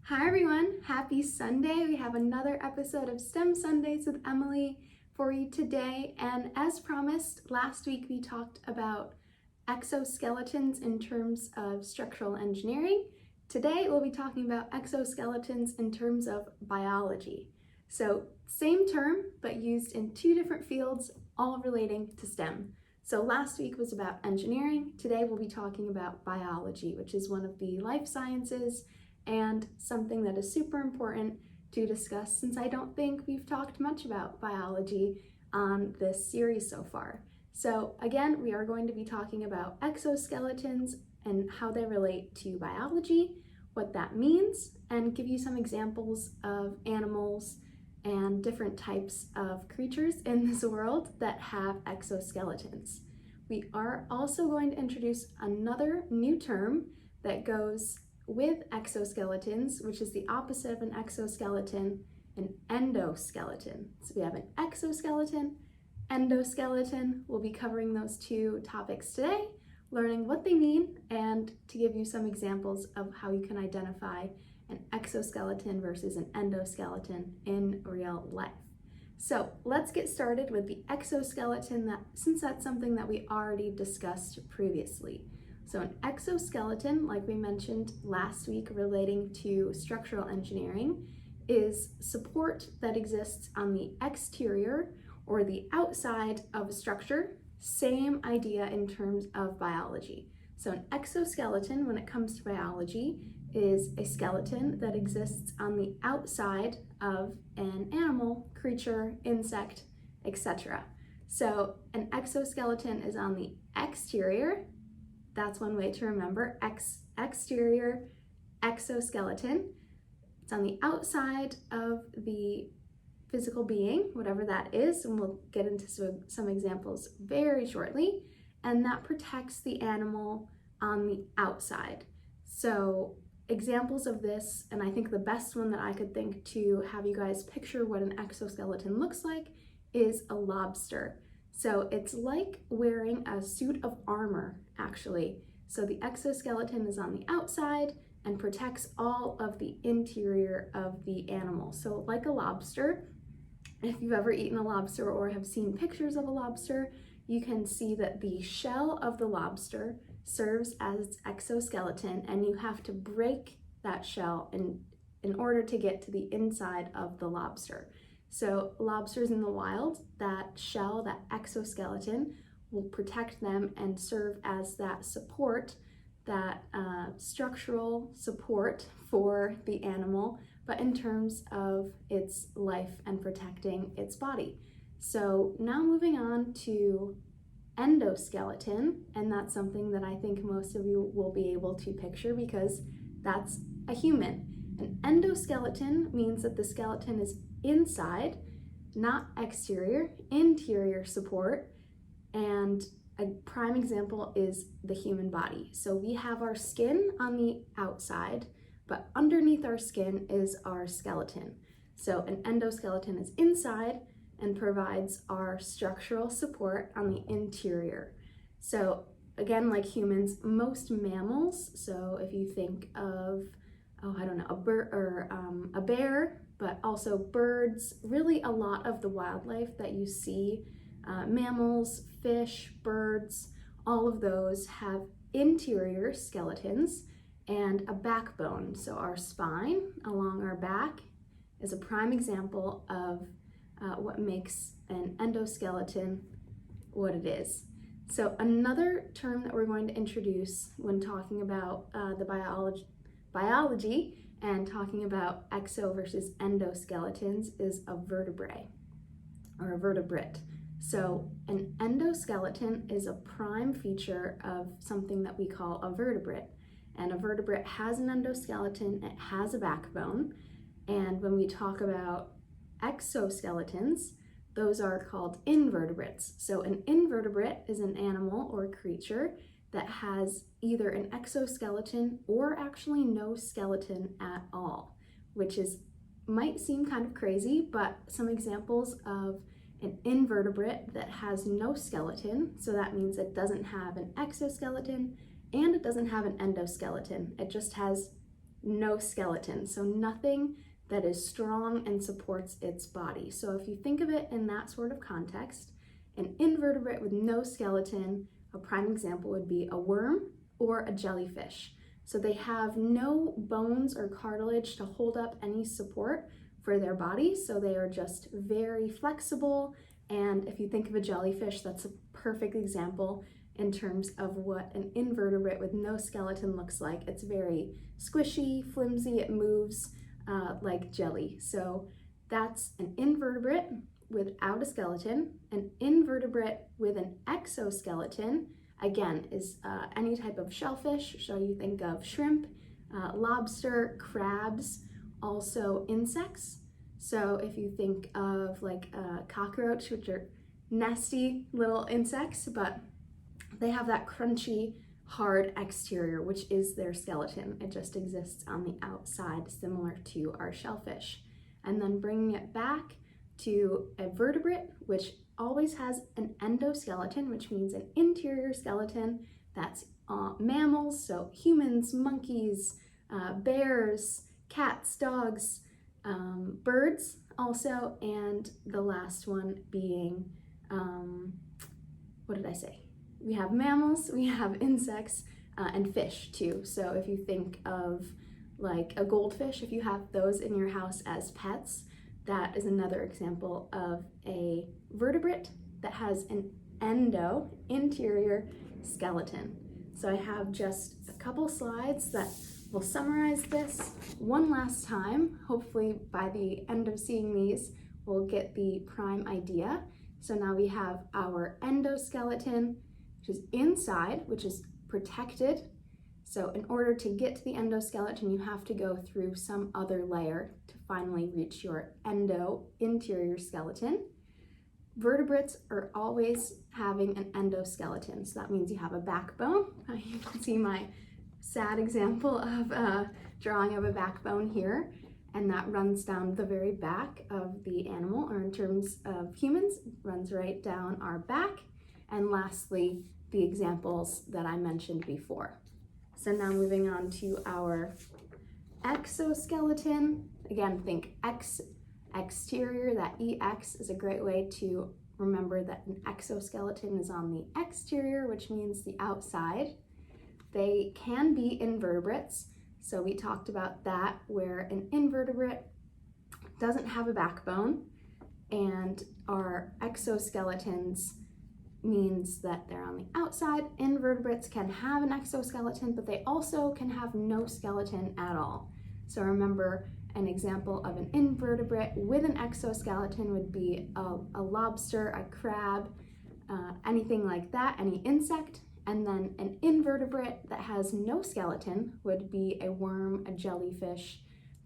Hi everyone, happy Sunday. We have another episode of STEM Sundays with Emily for you today. And as promised, last week we talked about exoskeletons in terms of structural engineering. Today we'll be talking about exoskeletons in terms of biology. So same term, but used in two different fields, all relating to STEM. So last week was about engineering. Today we'll be talking about biology, which is one of the life sciences and something that is super important to discuss since I don't think we've talked much about biology on this series so far. So again, we are going to be talking about exoskeletons and how they relate to biology, what that means, and give you some examples of animals and different types of creatures in this world that have exoskeletons. We are also going to introduce another new term that goes with exoskeletons, which is the opposite of an exoskeleton, an endoskeleton. So we have an exoskeleton, endoskeleton. We'll be covering those two topics today, learning what they mean, and to give you some examples of how you can identify an exoskeleton versus an endoskeleton in real life. So let's get started with the exoskeleton, since that's something that we already discussed previously. So an exoskeleton, like we mentioned last week relating to structural engineering, is support that exists on the exterior or the outside of a structure. Same idea in terms of biology. So an exoskeleton, when it comes to biology, is a skeleton that exists on the outside of an animal, creature, insect, etc. So an exoskeleton is on the exterior. That's one way to remember, exterior exoskeleton. It's on the outside of the physical being, whatever that is, and we'll get into some examples very shortly, and that protects the animal on the outside. So examples of this, and I think the best one that I could think to have you guys picture what an exoskeleton looks like is a lobster. So it's like wearing a suit of armor, actually. So the exoskeleton is on the outside and protects all of the interior of the animal. So like a lobster, if you've ever eaten a lobster or have seen pictures of a lobster, you can see that the shell of the lobster serves as its exoskeleton, and you have to break that shell in order to get to the inside of the lobster. So lobsters in the wild, that shell, that exoskeleton, will protect them and serve as that support, that structural support for the animal, but in terms of its life and protecting its body. So now moving on to endoskeleton, and that's something that I think most of you will be able to picture because that's a human. An endoskeleton means that the skeleton is inside, not exterior, interior support, and a prime example is the human body. So we have our skin on the outside, but underneath our skin is our skeleton. So an endoskeleton is inside and provides our structural support on the interior. So again, like humans, most mammals, so if you think of, a bear, but also birds, really a lot of the wildlife that you see, mammals, fish, birds, all of those have interior skeletons and a backbone. So our spine along our back is a prime example of what makes an endoskeleton what it is. So another term that we're going to introduce when talking about the biology and talking about exo versus endoskeletons is a vertebrae or a vertebrate. So an endoskeleton is a prime feature of something that we call a vertebrate. And a vertebrate has an endoskeleton, it has a backbone. And when we talk about exoskeletons, those are called invertebrates. So an invertebrate is an animal or creature that has either an exoskeleton or actually no skeleton at all, which might seem kind of crazy, but some examples of an invertebrate that has no skeleton, so that means it doesn't have an exoskeleton and it doesn't have an endoskeleton. It just has no skeleton. So nothing that is strong and supports its body. So if you think of it in that sort of context, an invertebrate with no skeleton, a prime example would be a worm or a jellyfish. So they have no bones or cartilage to hold up any support for their body, so they are just very flexible. And if you think of a jellyfish, that's a perfect example in terms of what an invertebrate with no skeleton looks like. It's very squishy, flimsy, it moves like jelly. So that's an invertebrate without a skeleton. An invertebrate with an exoskeleton, again, is any type of shellfish. So you think of shrimp, lobster, crabs, also insects. So if you think of like a cockroach, which are nasty little insects, but they have that crunchy, hard exterior, which is their skeleton. It just exists on the outside, similar to our shellfish. And then bringing it back to a vertebrate, which always has an endoskeleton, which means an interior skeleton. That's mammals, so humans, monkeys, bears, cats, dogs, birds also, and the last one being, what did I say? We have mammals, we have insects, and fish too. So if you think of like a goldfish, if you have those in your house as pets, that is another example of a vertebrate that has an interior skeleton. So I have just a couple slides that will summarize this one last time. Hopefully by the end of seeing these, we'll get the prime idea. So now we have our endoskeleton, which is inside, which is protected. So in order to get to the endoskeleton, you have to go through some other layer to finally reach your interior skeleton. Vertebrates are always having an endoskeleton. So that means you have a backbone. You can see my sad example of drawing of a backbone here. And that runs down the very back of the animal, or in terms of humans, runs right down our back. And lastly, the examples that I mentioned before. So now moving on to our exoskeleton. Again, think exterior, that EX is a great way to remember that an exoskeleton is on the exterior, which means the outside. They can be invertebrates. So we talked about that, where an invertebrate doesn't have a backbone, and our exoskeletons means that they're on the outside. Invertebrates can have an exoskeleton, but they also can have no skeleton at all. So remember, an example of an invertebrate with an exoskeleton would be a lobster, a crab, anything like that, any insect. And then an invertebrate that has no skeleton would be a worm, a jellyfish,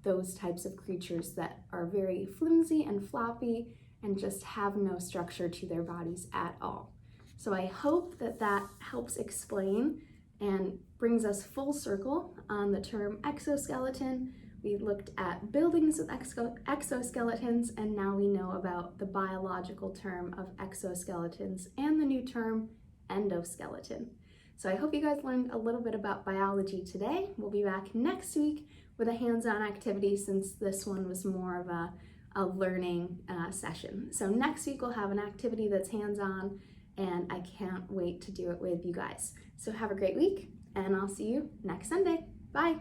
those types of creatures that are very flimsy and floppy and just have no structure to their bodies at all. So I hope that that helps explain and brings us full circle on the term exoskeleton. We looked at buildings with exoskeletons, and now we know about the biological term of exoskeletons and the new term endoskeleton. So I hope you guys learned a little bit about biology today. We'll be back next week with a hands-on activity, since this one was more of a learning session. So next week we'll have an activity that's hands-on, and I can't wait to do it with you guys. So have a great week, and I'll see you next Sunday. Bye.